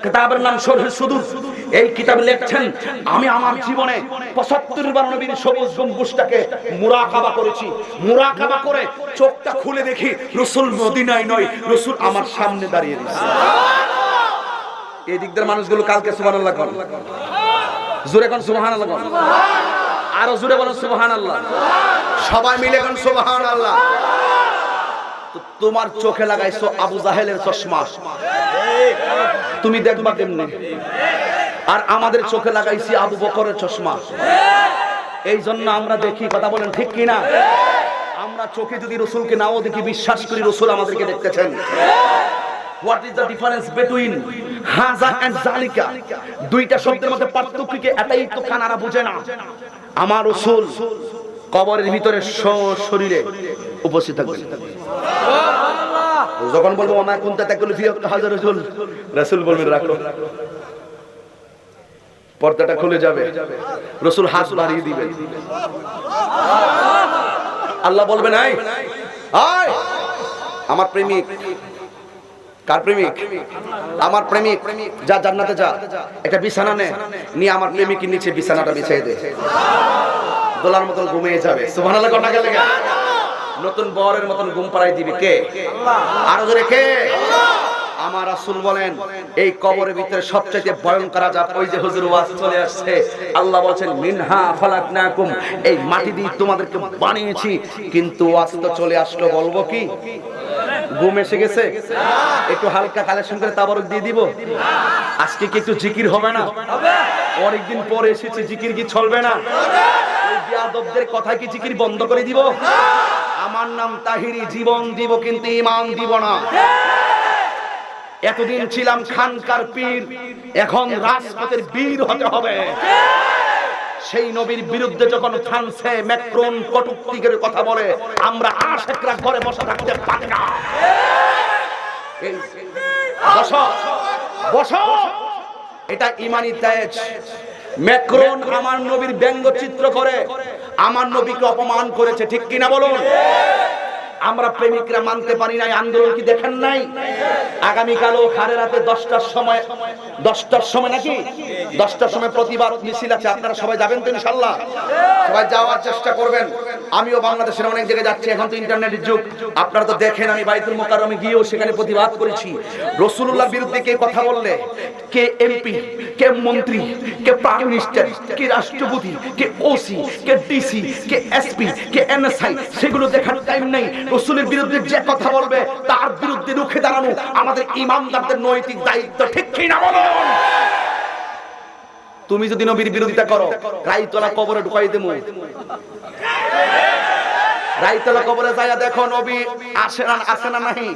কিতাবের নাম শারহে সুদূর, এই কিতাবে লিখছেন আমি আমার জীবনে 75 বার নবীর সবুজ গম্বুজটাকে মুরাকাবা করেছি। মুরাকাবা করে চোখটা খুলে দেখি রাসূল মদিনায় নয়, রাসূল আমার সামনে দাঁড়িয়ে আছে। সুবহানাল্লাহ। এই দিকদার মানুষগুলো কালকে সুবহানাল্লাহ কোন, জোরে কোন সুবহানাল্লাহ কোন, আরো জোরে বলেন সুবহানাল্লাহ, সবাই মিলে কোন সুবহানাল্লাহ। তোমার চোখে লাগাইছো আবু জাহেলের চশমা, তুমি দেখবা কেমনে? আর আমাদের চোখে লাগাইছি আবু বকরের চশমা। এই জন্য আমরা দেখি, কথা বলেন ঠিক কিনা? আমরা চোখে যদি রসুলকে নাও দেখি, বিশ্বাস করি রসুল আমাদেরকে দেখতেছেন। What is the difference between হাজা and জালিকা? দুইটা শব্দের মধ্যে পার্থক্য কি? এটাই তো কানারা বুঝে না। আমার রাসূল কবরের ভিতরে শরীরে উপস্থিত থাকবেন। যখন বলবো ওমা কুনতা তাকুল ফি হাজা রাসূল, রাসূল বলবেন রাখো, পর্দাটা খুলে যাবে, রাসূল হাত বাড়িয়ে দিবেন, আল্লাহ বলবেন আয় আয় আমার প্রেমিক। কার প্রেমিক? আমার প্রেমিক, যা জান্নাতে যা, একটা বিছানা নিয়ে আমার প্রেমিকের নিচে বিছানাটা বিছিয়ে দে, দোলার মতন ঘুমিয়ে যাবে। সুবহানাল্লাহ কোন গেলে নতুন বরের মতন ঘুম পাড়াই দিবে কে? আরো জোরে কে? আমার রাসূল বলেন এই কবরের ভিতরে সবচেয়ে ভয়ঙ্কর আযাব, ওই যে হুজুর ওয়াজ চলে আসছে, আল্লাহ বলেন মিনহা খালাকনাকুম, এই মাটি দিয়ে তোমাদেরকে বানিয়েছি। কিন্তু ওয়াজ তো চলে আসলো, বলবো কি? ঘুম এসে গেছে, একটু হালকা কালেকশন করে তাবারক দিয়ে দিব। আজকে কি একটু জিকির হবে না? অনেকদিন পরে এসেছে, জিকির কি চলবে না? ওই বিয়াদবদের কথায় কি জিকির বন্ধ করে দিব? আমার নাম তাহিরি, জীবন দিব কিন্তু ঈমান দিব না। এতদিন ছিলাম খানকার পীর, এখন রাজপথের বীর হতে হবে। সেই নবীর বিরুদ্ধে যখন ফ্রান্সে ম্যাক্রন কটূক্তির কথা বলে, আমরা আশেকরা ঘরে বসে থাকতে পারি না। বসো বসো, এটা ঈমানি তেজ। ম্যাক্রন আমার নবীর ব্যঙ্গচিত্র করে আমার নবীকে অপমান করেছে, ঠিক কিনা বলুন? আমরা প্রেমিকরা মানতে পারি নাই, আন্দোলন কি দেখেন নাই? আগামীকালও খারে রাতে 10টার সময় নাকি 10টার সময় প্রতিবাদ মিছিল আছে, আপনারা সবাই যাবেন তো ইনশাআল্লাহ? সবাই যাওয়ার চেষ্টা করবেন। আমিও বাংলাদেশের অনেক জায়গায় যাচ্ছি, এখন তো ইন্টারনেটের যুগ, আপনারা তো দেখেন আমি বাইতুল মুকাররমে গিয়েও সেখানে প্রতিবাদ করেছি। রাসূলুল্লাহর বিরুদ্ধে কে কথা বললে, কে এমপি, কে মন্ত্রী, কে প্রাইম মিনিস্টার, কে রাষ্ট্রপতি, কে ওসি, কে ডিসি, কে এসপি, কে এনএসআই, সেগুলো দেখার টাইম নেই। রাসূলের বিরুদ্ধে যে কথা বলবে তার বিরুদ্ধে রুখে দাঁড়ানো আমাদের ইমানদারদের নৈতিক দায়িত্ব, ঠিক কি না বলুন? তুমি যদি নবীর বিরোধিতা করো, রাইতলা কবরে ঢুকাই দেবো। রাইতলা কবরে যাইয়া দেখো নবী আসে না নাই,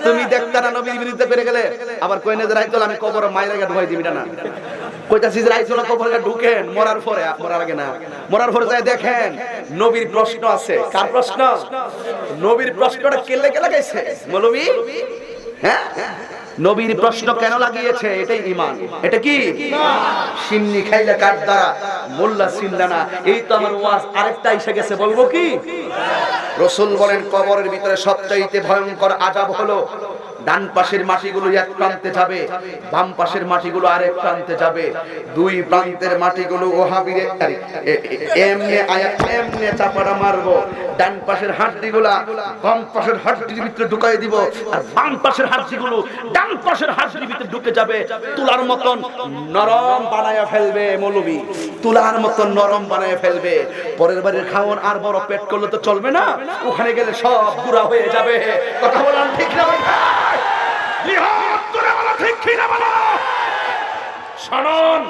তুমি দেখতে না নবীর বিরুদ্ধে করে গেলে আবার কই না যে রাইতলা আমি কবরে মাইরা ঢুকাই দিবি না। কইতাছি যে রাইতলা কবরে ঢুকেন মরার পরে, মরার আগে না, মরার পরে যাই দেখেন নবীর প্রশ্ন আছে। কার প্রশ্ন? নবীর প্রশ্নটা কে লাগাইছে মৌলবী? হ্যাঁ, নবীর প্রশ্ন কেন লাগিয়েছে? এটাই ঈমান। এটা কি? সিন্নি খাইলা কার দ্বারা, মোল্লা সিন্দানা। এই তো আমার ওয়াজ আরেকটা এসে গেছে, বলবো কি? রাসূল বলেন কবরের ভিতরে সবচাইতে ভয়ঙ্কর আযাব হলো ডান পাশের মাটিগুলো এক প্রান্তে যাবে, বাম পাশের মাটিগুলো আরেক প্রান্তে যাবে। দুই প্রান্তের মাটিগুলো ওহাবিরে এমনে চাপাড়া মারবো। ডান পাশের হাড্ডিগুলা বাম পাশের হাড্ডির ভিতরে ঢুকাই দিব, আর বাম পাশের হাড্ডিগুলো ডান পাশের হাড্ডির ভিতরে ঢুকে যাবে। তুলার মতন নরম বানায়া ফেলবে মৌলবী, তুলার মতন নরম বানায়া ফেলবে। পরের বাড়ির খাওয়ান আর বড় পেট করলে তো চলবে না, ওখানে গেলে সব গুঁড়া হয়ে যাবে। কথা বলার ঠিক না? শুনুন,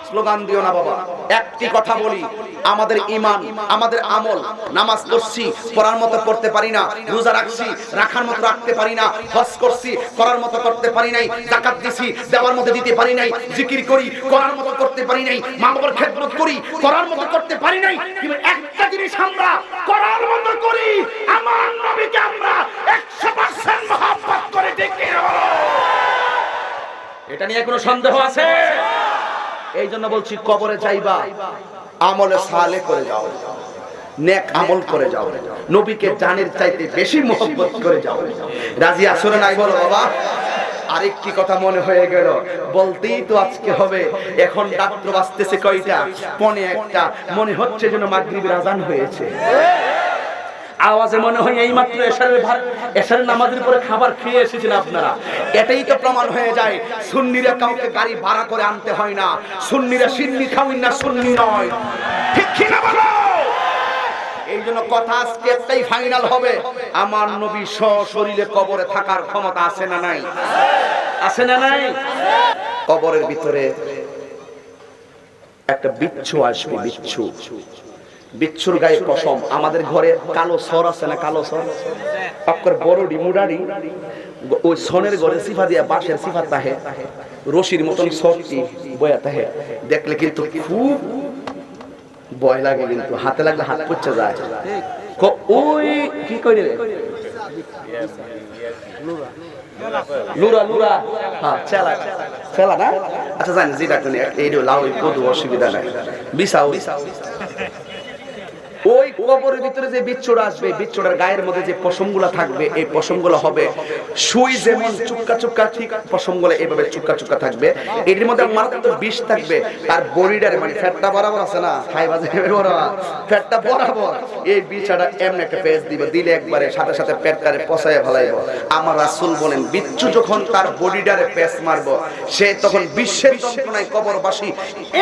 স্লোগান দিও না বাবা। একটি কথা বলি, আমাদের ঈমান, আমাদের আমল, নামাজ পড়ছি পড়ার মতো পড়তে পারি না, রোজা রাখছি রাখার মতো রাখতে পারি না, হজ করছি করার মতো করতে পারি নাই, যাকাত দিছি দেওয়ার মতো দিতে পারি নাই, জিকির করি করার মতো করতে পারি নাই, মা বাবার খেদমত করি করার মতো করতে পারি নাই। কিন্তু একটা জিনিস আমরা করার মতো করি, আমার নবীকে আমরা 100% মহব্বত করে দেখি। এটা নিয়ে কোনো সন্দেহ আছে? এই জন্য বলছি কবরে যাইবা আমলে সালেহ করে যাও, নেক আমল করে যাও, নবীকে জানের চাইতে বেশি মহব্বত করে যাও। রাজি আছো না নাই বলো বাবা? আরেকটি কথা মনে হয়ে গেল, বলতেই তো আজকে হবে। এখন রাত্র বাজতেছে কয়টা? 1:45। মনে হচ্ছে যেন মাগরিবের আযান হয়েছে। আওয়াজে মনে হয় এই মাত্র এশারের নামাজের পরে খাবার খেয়ে এসেছেন আপনারা। এটাই তো প্রমাণ হয়ে যায় সুন্নিরা কাউকে গাড়ি ভাড়া করে আনতে হয় না। সুন্নিরা সিন্নি খাওয়িন না, সুন্নি নয়, ঠিক কি না বলো? এই জন্য কথা আজকে একটাই ফাইনাল হবে, আমার নবী সশরীরে কবরে থাকার ক্ষমতা আছে না নাই? আছে না নাই? কবরের ভিতরে একটা বিচ্ছু আসবে, বিচ্ছু বিচ্ছুর গায়ে পশম। আমাদের ঘরে কালো সর আছে না, কালো সর পাক্কর বড়ডি মুডারি, ওই সনের ঘরে সিফা দিয়া বাঁশের সিফা তাহে, রশির মতন সরটি বয়া তাহে, দেখলে কিন্তু খুব ভয় লাগে, কিন্তু হাতে লাগলে হাত পড়ছে যায়। ওই কি কইরে লুরা লুরা, হ্যাঁ চেলা চেলা না, আচ্ছা জানি যেটা কোনে এই লাউ কদু অসুবিধা নাই, বিছাও ওই কবরের ভিতরে যে বিচ্ছুরা আসবে, বিচ্ছুটার গায়ের মধ্যে যে পশমগুলা থাকবে, এই পশমগুলো হবে সুই যেমন চুক্কা চুক্কা, ঠিক পশমগুলো এইভাবে চুক্কা চুক্কা থাকবে। এর মধ্যে মারাত্মক বিষ থাকবে। তার বডিটারে মানে ফ্যাটটা বরাবর আছে না, খাই বাজে বরাবর ফ্যাটটা বরাবর, এই বিষটা এমন একটা পেজ দিবে, দিলে একবারে সাথে সাথে পেটটারে পচায় ফেলাইব। আমার রাসূল বলেন বিচ্ছু যখন তার বডিটারে পেজ মারবো, সে তখন বিশ্বের যন্ত্রণায় কবরবাসী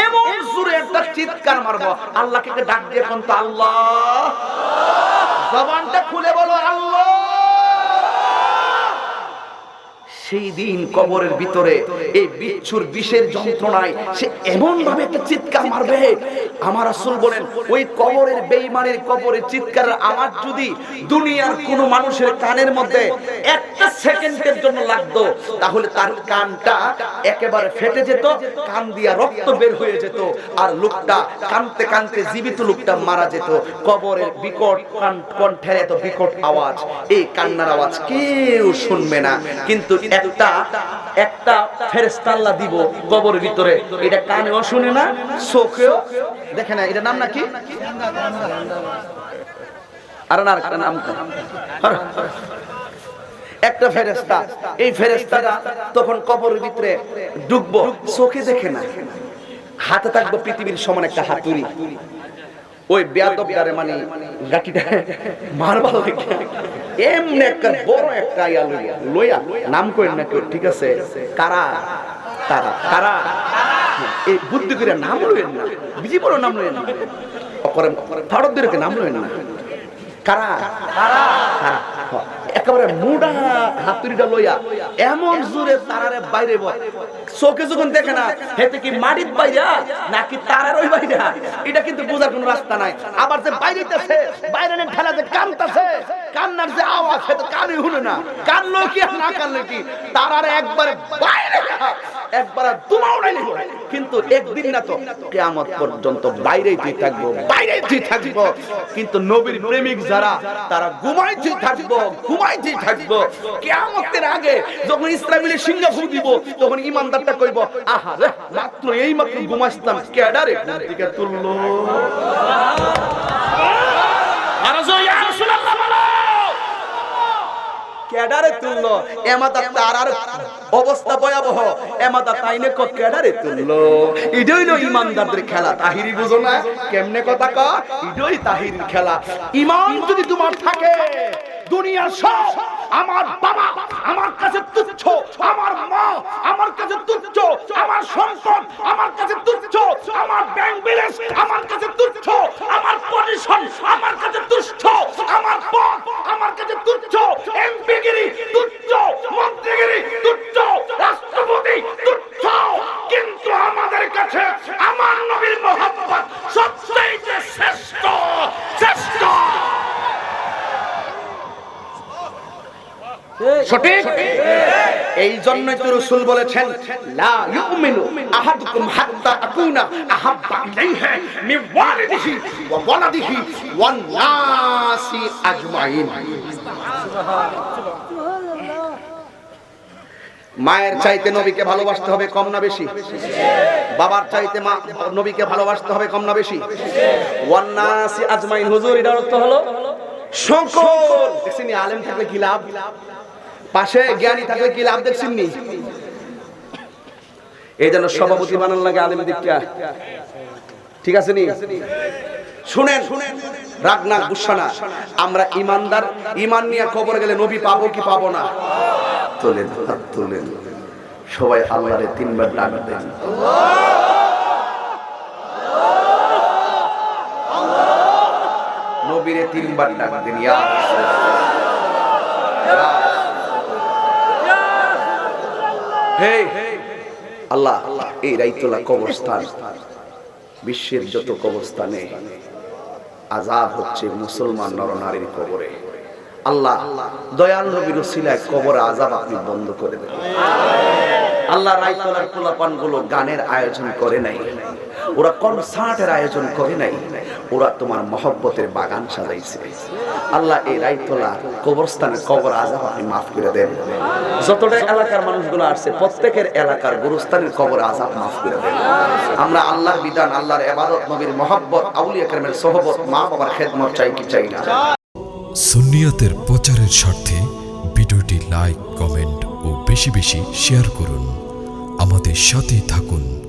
এমন জোরে একটা চিৎকার মারবো, আল্লাহকে ডাক দিয়ে কোন তো আল্লাহ, জবানটা খুলে বলো আল্লাহ। সেই দিন কবরের ভিতরে এই বিচ্ছুর বিষের যন্ত্রণায় সে এমন ভাবে একটা চিৎকার মারবে, আমার রাসূল বলেন ওই কবরের বেঈমানের কবরের চিৎকারের আওয়াজ যদি দুনিয়ার কোন মানুষের কানের মধ্যে একটা সেকেন্ডের জন্য লাগতো, তাহলে তার কানটা একেবারে ফেটে যেত, কান দিয়া রক্ত বের হয়ে যেত, আর লোকটা কানতে কানতে জীবিত লোকটা মারা যেত। কবরের বিকট কণ্ঠের এত বিকট আওয়াজ, এই কান্নার আওয়াজ কেউ শুনবে না, কিন্তু একটা ফেরেশতা আল্লাহ দিব কবরের ভিতরে, এটা কানেও শুনে না, চোখেও দেখে না। এটা নাম নাকি আর না একটা নাম, একটা ফেরেশতা, এই ফেরেশতাটা তখন কবরের ভিতরে ঢুকবো, চোখে দেখে না, হাতে থাকবো পৃথিবীর সমান একটা হাতুড়ি, ওই বেয়াদবদারে মানে গাটিটা মারবা লাগে, এমনি একটা বড় একটা ইয়া লইয়া, নাম কইন না কেউ, ঠিক আছে, কারা তারা কারা, এই বুদ্ধি করে নাম লইেন না, বিজি বড় নাম লইেন না, ভারতদের নাম লইেন না, কারা কারা কারা, একেবারে মুডা হাতুড়িটা লইয়া এমন জোরে তারারে বাইরে বয়, চোখে যখন দেখে না হেতে কি মাটির বাইরা নাকি তারার ওই বাইরা, এটা কিন্তু বোঝার কোনো রাস্তা নাই। আবার যে বাইরেতেছে, বাইরে ঠেলা যে কানতাছে, কান্নার যে আওয়াজ হেতে কানে শুনে না, কানলো কি আর না কানলো কি, তারারে একবারে বাইরে একবার দুমাও নাই, কিন্তু একদিন না তো কিয়ামত পর্যন্ত বাইরেই তুই থাকবো, বাইরেই তুই থাকবো। কিন্তু নবীর প্রেমিক যারা, তারা ঘুমাইতে থাকবো, ঘুমাইতে থাকবো। কিয়ামতের আগে যখন ইসরাফিলের সিংহ ফু দিব, তখন ইমানদারটা কইব, আহা রে মাত্র এই মাত্র ঘুমাইছিলাম, কেডারে ঘুম থেকে তুললো, আর ইয়া রাসূলুল্লাহ বলো কেডারে তুললো, এমাদা তারার অবস্থা ভয়াবহ, এমাদা তাইনে কত কেডারে তুললো। এটাই হলো ইমানদারদের খেলা, তাহিরি বুঝো না কেমনে কথা ক, এটাই তাহিরির খেলা। ঈমান যদি তোমার থাকে, দুনিয়ার সব, আমার বাবা আমার কাছে তুচ্ছ, আমার মা আমার কাছে তুচ্ছ, আমার সম্পদ আমার কাছে তুচ্ছ, আমার ব্যাংক ব্যালেন্স আমার কাছে তুচ্ছ, আমার পজিশন আমার কাছে তুচ্ছ, আমার পদ আমার কাছে তুচ্ছ, এমপিগিরি তুচ্ছ, মন্ত্রীগিরি তুচ্ছ, রাষ্ট্রপতি তুচ্ছ, কিন্তু আমাদের কাছে আমার নবীর মহব্বত সবচেয়ে শ্রেষ্ঠ, শ্রেষ্ঠ। সঠিক? এই জন্যই তো রাসূল বলেছেন, লা ইউমিনু আহাদুকুম হাত্তা আকুনা আহাব্বা ইলাইহি মিন ওয়ালিদিহি ওয়া ওয়ালাদিহি ওয়ান নাসি আজমাইন। মায়ের চাইতে নবীকে ভালোবাসতে হবে কম না বেশি? বাবার চাইতে মা নবীকে ভালোবাসতে হবে কম না বেশি? ওয়ান নাসি আজমাইন, হুজুর এর অর্থ হলো সকল। দেখছেন আলেম থাকলে কি লাভ, পাশে জ্ঞানী থাকলে কি লাভ, দেখছেন নি? এই জন্য সভাপতি বানান লাগে আলেম দীক্ষা, ঠিক আছে নি? শুনেন, রাগ না গুসা না, আমরা ইমানদার, ইমান নিয়ে কবরে গেলে নবী পাবো কি পাবো না? তোলেন হাত তোলেন, সবাই আল্লাহরে তিনবার ডাক দেন, নবীরে তিনবার ডাক দেন, ইয়া হে আল্লাহ। এই রাইতলা কবরস্থান, বিশ্বের যত কবরস্থানে আযাব হচ্ছে মুসলমান নরনারীর কবরে। আল্লাহ দয়াল নবীর উসিলায় কবরে আযাব আপনি বন্ধ করে দেন। আল্লাহ রায়তলার পোলাপানগুলো গানের আয়োজন করে নাই, ওরা কনসার্টের আয়োজন করে নাই, ওরা তোমার মহব্বতের বাগান সাজাইছে। আল্লাহ এই রায়তলা কবরস্থানে কবর আযাব আপনি মাফ করে দেন। যতটা এলাকার মানুষগুলো আসছে প্রত্যেকের এলাকার গোরস্থানের কবর আযাব মাফ করে দেন। আমরা আল্লাহর বিধান, আল্লাহর ইবাদত, নবীর মহব্বত, আউলিয়া কেরামের সোহবত, মা বাবার খেদমত চাই কি চাই না? সুন্নিয়াতের প্রচারের স্বার্থে ভিডিওটি লাইক, কমেন্ট ও বেশি বেশি শেয়ার করুন। আমাদের সাথেই থাকুন।